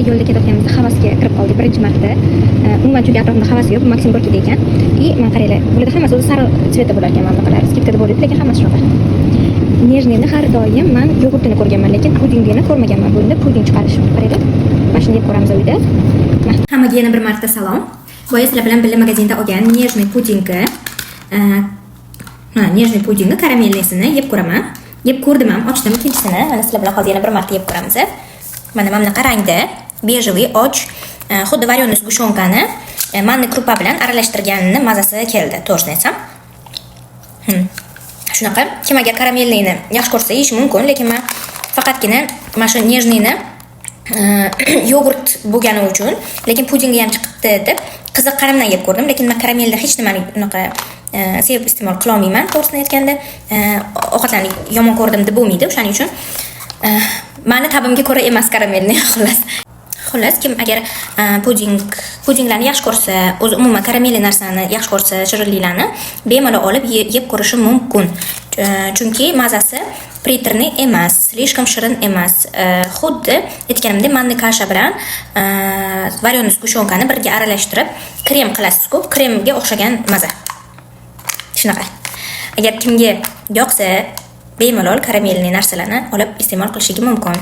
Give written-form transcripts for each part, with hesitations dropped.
yo'lda ketayotganimizda havasga kirib qoldik birinchi marta. Umuman chunki atrofimda havas yo'q, Maksim Gorkida ekan. И men qaranglar, bularda hammasi o'zi sariq tsvetda bo'lar ekan, mana bunaqa skipkada bo'ladi, lekin hammasi shunaqa. Nejniyni har doim men yogurtini ko'rganman, lekin pudingini ko'rmaganman. Bunda puding chiqarish. Qaranglar. Mana shuni yeb ko'ramiz uyda. Hammaga yana bir marta salom. Boya sizlar bilan birga magazinda olgan nejniy pudingni, nejniy pudingni karamellisini yeb ko'raman. Yeb ko'rdim ham, ochdim ikkinchisini. Mana sizlar bilan hozir yana bir marta yeb ko'ramiz. Mana bunaqa rangda, bejeviy, och, xuddi varyonoy sgushyonkani manniy krupa bilan aralashtirganini mazasi keldi, to'g'risini aytsam. Shunaqa, kim agar karamellini yaxshi ko'rsa yeyish mumkin, lekin men faqatgina mana shu nejniyni yogurt bo'lgani uchun, lekin pudingi ham chiqibdi deb qiziq qaramdan yeb ko'rdim, lekin men karamelda hech nimani unaqa sevib iste'mol qila olmayman, to'g'risini aytganda. Ovqatlarni yomon ko'rdim deb bo'lmaydi, o'shaning uchun meni tabimga ko'ra emas karamelni, xullas. Xullas, kim agar pudinglarni yaxshi ko'rsa, o'zi umuman karamelli narsani yaxshi ko'rsa, shirinliklarni bemalol olib yeb ko'rishi mumkin. Chunki mazasi приторный emas, слишком shirin emas. Xuddi aytganimdek, manniy kasha bilan varyonoy sgushyonkani birga aralashtirib krem qilasiz-ku, kremga o'xshagan maza. Shunaqa. Agar kimga yoqsa, bemalol karamelli narsalarni olib iste'mol qilishingiz mumkin.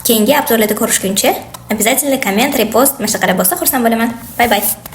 Keyingi obzorlarda ko'rishguncha, обязательно komment, repost, mashaqalar bo'lsa xursand bo'laman. Bye bye.